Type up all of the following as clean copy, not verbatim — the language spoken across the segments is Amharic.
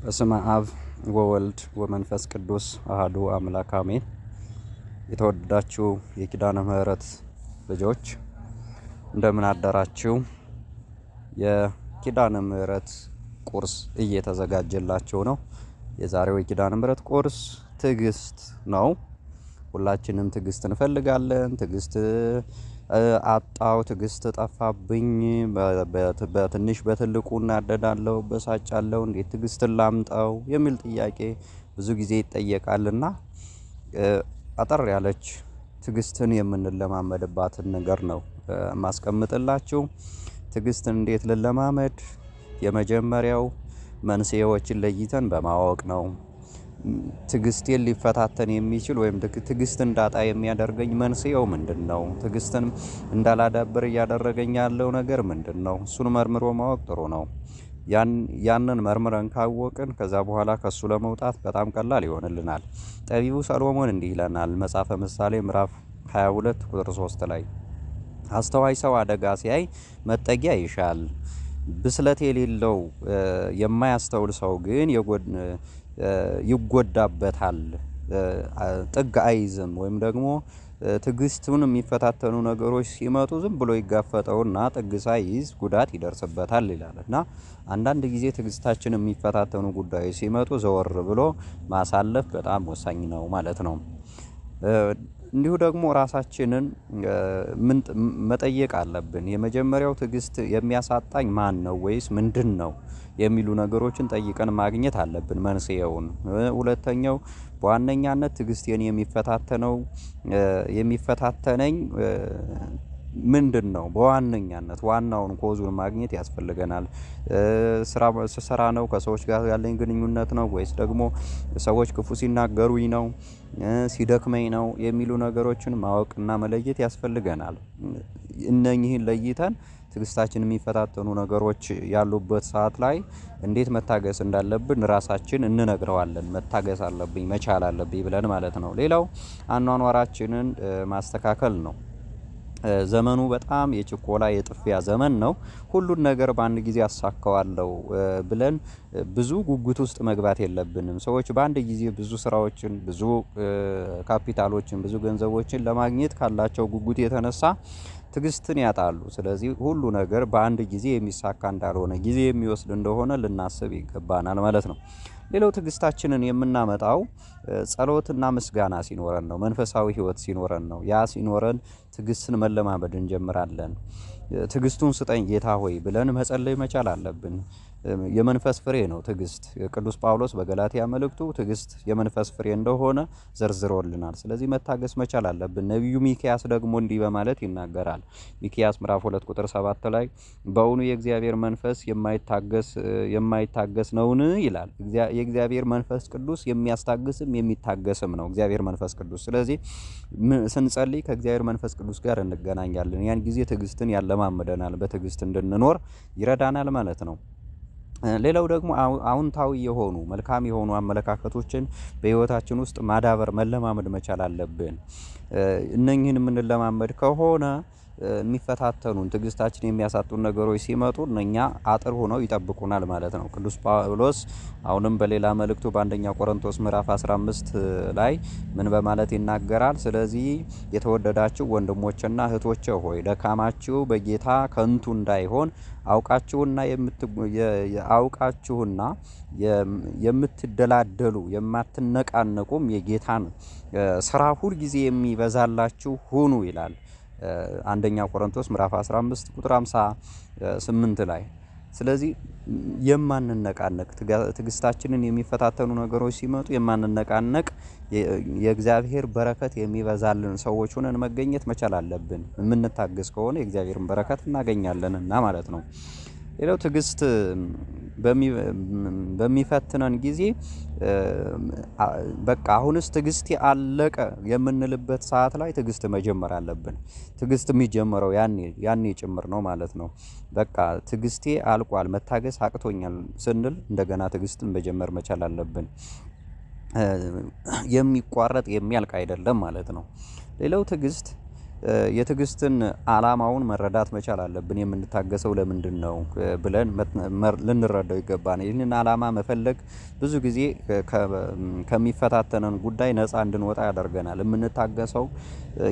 በስመ አብ ወወልድ ወመንፈስ ቅዱስ አሐዱ አምላክ አሜን። የተወደዳችሁ የኪዳነ ምሕረት ልጆች እንደምን አደራችሁ? የኪዳነ ምሕረት ቁርስ እየተዘጋጀላችሁ ነው። የዛሬው የኪዳነ ምሕረት ቁርስ ትዕግስት ነው። ሁላችንም ትዕግስት እንፈልጋለን። ትዕግስት አጣው፣ ትዕግስት ጠፋብኝ፣ በትንሽ በትልቁ እናደዳለሁ፣ በሳጫለሁ፣ እንዴት ትዕግስትን ላምጣው የሚል ጥያቄ ብዙ ጊዜ ይጠየቃልና አጠር ያለች ትዕግስትን የምንለማመድባትን ነገር ነው ማስቀምጥላችሁ። ትዕግስትን እንዴት ልለማመድ? የመጀመሪያው መንስኤዎችን ለይተን በማወቅ ነው። ትዕግስቴን ሊፈታተን የሚችል ወይም ትዕግስት እንዳጣ የሚያደርገኝ መንስኤው ምንድነው? ትዕግስትን እንዳላዳብር እያደረገኝ ያለው ነገር ምንድነው? እሱን መርምሮ ማወቅ ጥሩ ነው። ያንን መርምረን ካወቅን ከዛ በኋላ ከሱ ለመውጣት በጣም ቀላል ይሆንልናል። ጠቢቡ ሰሎሞን እንዲህ ይለናል መጽሐፈ ምሳሌ ምዕራፍ 22 ቁጥር 3 ላይ አስተዋይ ሰው አደጋ ሲያይ መጠጊያ ይሻል፣ ብስለት የሌለው የማያስተውል ሰው ግን ይጎዳበታል፣ ጥግ አይዝም። ወይም ደግሞ ትዕግስቱን የሚፈታተኑ ነገሮች ሲመጡ ዝም ብሎ ይጋፈጠውና ጥግ ሳይዝ ጉዳት ይደርስበታል ይላል እና አንዳንድ ጊዜ ትዕግስታችን የሚፈታተኑ ጉዳዮች ሲመጡ ዘወር ብሎ ማሳለፍ በጣም ወሳኝ ነው ማለት ነው። እንዲሁ ደግሞ ራሳችንን መጠየቅ አለብን። የመጀመሪያው ትዕግስት የሚያሳጣኝ ማን ነው ወይስ ምንድን ነው የሚሉ ነገሮችን ጠይቀን ማግኘት አለብን መንስኤውን። ሁለተኛው በዋነኛነት ትዕግስቴን የሚፈታተነኝ ምንድን ነው? በዋነኛነት ዋናውን ኮዙን ማግኘት ያስፈልገናል። ስራ ነው? ከሰዎች ጋር ያለኝ ግንኙነት ነው? ወይስ ደግሞ ሰዎች ክፉ ሲናገሩኝ ነው? ሲደክመኝ ነው? የሚሉ ነገሮችን ማወቅና መለየት ያስፈልገናል። እነኚህን ለይተን ትዕግስታችን የሚፈታተኑ ነገሮች ያሉበት ሰዓት ላይ እንዴት መታገስ እንዳለብን ራሳችን እንነግረዋለን። መታገስ አለብኝ፣ መቻል አለብኝ ብለን ማለት ነው። ሌላው አኗኗራችንን ማስተካከል ነው። ዘመኑ በጣም የችኮላ የጥፊያ ዘመን ነው። ሁሉን ነገር በአንድ ጊዜ አሳካዋለሁ ብለን ብዙ ጉጉት ውስጥ መግባት የለብንም። ሰዎች በአንድ ጊዜ ብዙ ስራዎችን፣ ብዙ ካፒታሎችን፣ ብዙ ገንዘቦችን ለማግኘት ካላቸው ጉጉት የተነሳ ትዕግስትን ያጣሉ። ስለዚህ ሁሉ ነገር በአንድ ጊዜ የሚሳካ እንዳልሆነ፣ ጊዜ የሚወስድ እንደሆነ ልናስብ ይገባናል ማለት ነው። ሌላው ትዕግስታችንን የምናመጣው ጸሎትና ምስጋና ሲኖረን ነው። መንፈሳዊ ሕይወት ሲኖረን ነው። ያ ሲኖረን ትዕግስትን መለማመድ እንጀምራለን። ትዕግስቱን ስጠኝ ጌታ ሆይ ብለን መጸለይ መቻል አለብን። የመንፈስ ፍሬ ነው ትዕግስት። ቅዱስ ጳውሎስ በገላትያ መልእክቱ ትዕግስት የመንፈስ ፍሬ እንደሆነ ዘርዝሮልናል። ስለዚህ መታገስ መቻል አለብን። ነቢዩ ሚክያስ ደግሞ እንዲህ በማለት ይናገራል። ሚክያስ ምዕራፍ 2 ቁጥር 7 ላይ በእውኑ የእግዚአብሔር መንፈስ የማይታገስ ነውን? ይላል። የእግዚአብሔር መንፈስ ቅዱስ የሚያስታግስም የሚታገስም ነው እግዚአብሔር መንፈስ ቅዱስ። ስለዚህ ስንጸልይ ከእግዚአብሔር መንፈስ ቅዱስ ጋር እንገናኛለን። ያን ጊዜ ትዕግስትን ያለማምደናል፣ በትዕግስት እንድንኖር ይረዳናል ማለት ነው። ሌላው ደግሞ አዎንታዊ የሆኑ መልካም የሆኑ አመለካከቶችን በህይወታችን ውስጥ ማዳበር መለማመድ መቻል አለብን። እነኚህን የምንለማመድ ከሆነ የሚፈታተኑን ትዕግስታችን የሚያሳጡን ነገሮች ሲመጡ እነኛ አጥር ሆነው ይጠብቁናል ማለት ነው። ቅዱስ ጳውሎስ አሁንም በሌላ መልእክቱ በአንደኛ ቆሮንቶስ ምዕራፍ 15 ላይ ምን በማለት ይናገራል? ስለዚህ የተወደዳችሁ ወንድሞችና እህቶቼ ሆይ ደካማችሁ በጌታ ከንቱ እንዳይሆን አውቃችሁና የምትደላደሉ የማትነቃነቁም የጌታን ስራ ሁል ጊዜ የሚበዛላችሁ ሁኑ ይላል። አንደኛ ቆሮንቶስ ምዕራፍ 15 ቁጥር 58 ላይ። ስለዚህ የማንነቃነቅ ትዕግስታችንን የሚፈታተኑ ነገሮች ሲመጡ የማንነቃነቅ የእግዚአብሔር በረከት የሚበዛልን ሰዎች ሆነን መገኘት መቻል አለብን። የምንታገስ ከሆነ የእግዚአብሔርን በረከት እናገኛለንና ማለት ነው። ሌላው ትዕግስት በሚፈትነን ጊዜ በቃ አሁንስ ትዕግስቴ አለቀ የምንልበት ሰዓት ላይ ትዕግስት መጀመር አለብን። ትዕግስት የሚጀምረው ያኔ ጭምር ነው ማለት ነው። በቃ ትዕግስቴ አልቋል፣ መታገስ አቅቶኛል ስንል እንደገና ትዕግስትን መጀመር መቻል አለብን። የሚቋረጥ የሚያልቅ አይደለም ማለት ነው። ሌላው ትዕግስት የትዕግስትን ዓላማውን መረዳት መቻል አለብን። የምንታገሰው ለምንድን ነው ብለን ልንረዳው ይገባል። ይህንን ዓላማ መፈለግ ብዙ ጊዜ ከሚፈታተነን ጉዳይ ነፃ እንድንወጣ ያደርገናል። የምንታገሰው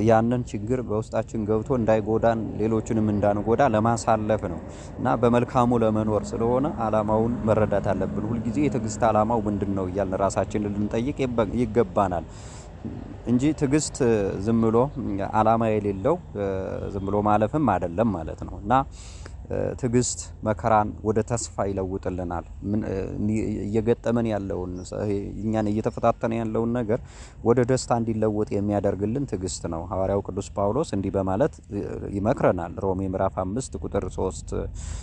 ያንን ችግር በውስጣችን ገብቶ እንዳይጎዳን ሌሎችንም እንዳንጎዳ ለማሳለፍ ነው እና በመልካሙ ለመኖር ስለሆነ ዓላማውን መረዳት አለብን። ሁልጊዜ የትዕግስት ዓላማው ምንድን ነው እያልን ራሳችንን ልንጠይቅ ይገባናል እንጂ ትዕግስት ዝም ብሎ ዓላማ የሌለው ዝም ብሎ ማለፍም አይደለም ማለት ነው እና ትዕግስት መከራን ወደ ተስፋ ይለውጥልናል። እየገጠመን ያለውን እኛን እየተፈታተነ ያለውን ነገር ወደ ደስታ እንዲለወጥ የሚያደርግልን ትዕግስት ነው። ሐዋርያው ቅዱስ ጳውሎስ እንዲህ በማለት ይመክረናል። ሮሜ ምዕራፍ 5 ቁጥር 3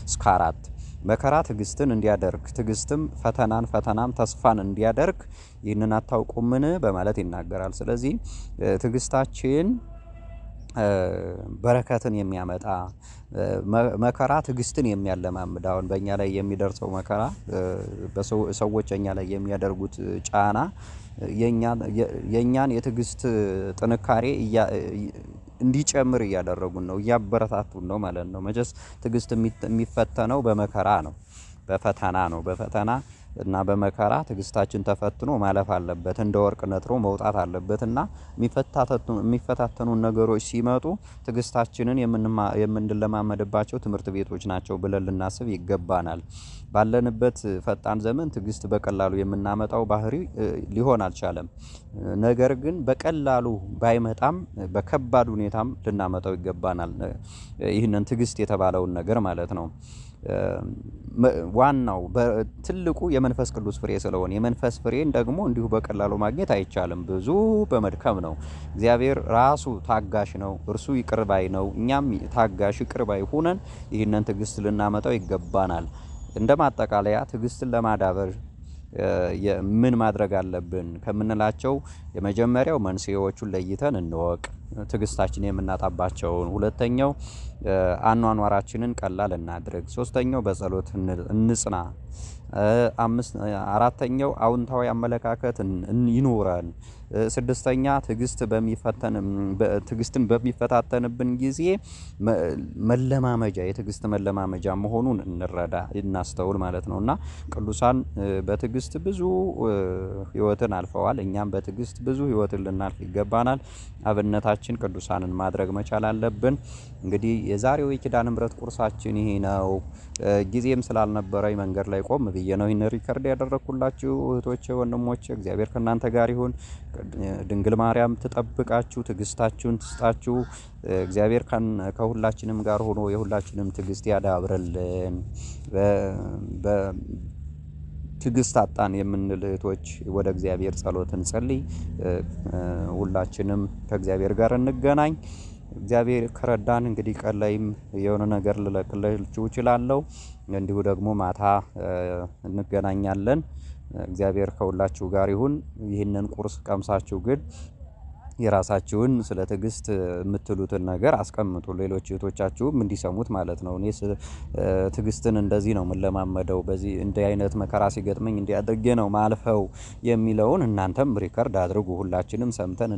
እስከ 4 መከራ ትዕግስትን እንዲያደርግ ትዕግስትም ፈተናን ፈተናም ተስፋን እንዲያደርግ ይህንን አታውቁምን በማለት ይናገራል። ስለዚህ ትዕግስታችን በረከትን የሚያመጣ መከራ ትዕግስትን የሚያለማምድ አሁን በእኛ ላይ የሚደርሰው መከራ ሰዎች እኛ ላይ የሚያደርጉት ጫና የእኛን የትዕግስት ጥንካሬ እንዲጨምር እያደረጉን ነው፣ እያበረታቱን ነው ማለት ነው። መቼስ ትዕግስት የሚፈተነው በመከራ ነው፣ በፈተና ነው። በፈተና እና በመከራ ትዕግስታችን ተፈትኖ ማለፍ አለበት፣ እንደ ወርቅ ነጥሮ መውጣት አለበት እና የሚፈታተኑ ነገሮች ሲመጡ ትዕግስታችንን የምንለማመድባቸው ትምህርት ቤቶች ናቸው ብለን ልናስብ ይገባናል። ባለንበት ፈጣን ዘመን ትዕግስት በቀላሉ የምናመጣው ባህሪ ሊሆን አልቻለም። ነገር ግን በቀላሉ ባይመጣም በከባድ ሁኔታም ልናመጣው ይገባናል። ይህንን ትዕግስት የተባለውን ነገር ማለት ነው። ዋናው ትልቁ የመንፈስ ቅዱስ ፍሬ ስለሆነ የመንፈስ ፍሬን ደግሞ እንዲሁ በቀላሉ ማግኘት አይቻልም፣ ብዙ በመድከም ነው። እግዚአብሔር ራሱ ታጋሽ ነው፣ እርሱ ይቅር ባይ ነው። እኛም ታጋሽ ይቅር ባይ ሆነን ይህንን ትዕግስት ልናመጣው ይገባናል። እንደ ማጠቃለያ ትዕግስትን ለማዳበር ምን ማድረግ አለብን ከምንላቸው የመጀመሪያው መንስኤዎቹን ለይተን እንወቅ፣ ትዕግስታችን የምናጣባቸውን። ሁለተኛው አኗኗራችንን ቀላል እናድርግ። ሶስተኛው በጸሎት እንጽና። አራተኛው አዎንታዊ አመለካከት ይኖረን። ስድስተኛ ትዕግስትን በሚፈታተንብን ጊዜ መለማመጃ የትዕግስት መለማመጃ መሆኑን እንረዳ እናስተውል ማለት ነውና ቅዱሳን በትዕግስት ብዙ ሕይወትን አልፈዋል። እኛም በትዕግስት ብዙ ሕይወትን ልናልፍ ይገባናል። አብነታችን ቅዱሳንን ማድረግ መቻል አለብን። እንግዲህ የዛሬው የኪዳነ ምሕረት ቁርሳችን ይሄ ነው። ጊዜም ስላልነበረኝ መንገድ ላይ ቆም ብዬ ነው ይህን ሪከርድ ያደረኩላችሁ። እህቶቼ፣ ወንድሞቼ እግዚአብሔር ከእናንተ ጋር ይሁን። ድንግል ማርያም ትጠብቃችሁ፣ ትዕግስታችሁን ትስጣችሁ። እግዚአብሔር ከሁላችንም ጋር ሆኖ የሁላችንም ትዕግስት ያዳብረልን። ትዕግስት አጣን የምንል እህቶች ወደ እግዚአብሔር ጸሎት እንጸልይ። ሁላችንም ከእግዚአብሔር ጋር እንገናኝ። እግዚአብሔር ከረዳን እንግዲህ ቀን ላይም የሆነ ነገር ልለቅላችሁ እችላለሁ። እንዲሁ ደግሞ ማታ እንገናኛለን። እግዚአብሔር ከሁላችሁ ጋር ይሁን። ይህንን ቁርስ ቀምሳችሁ ግን የራሳችሁን ስለ ትዕግስት የምትሉትን ነገር አስቀምጡ፣ ሌሎች እህቶቻችሁም እንዲሰሙት ማለት ነው። እኔ ትዕግስትን እንደዚህ ነው የምለማመደው፣ በዚህ እንዲህ አይነት መከራ ሲገጥመኝ እንዲህ አድርጌ ነው ማልፈው የሚለውን እናንተም ሪከርድ አድርጉ። ሁላችንም ሰምተን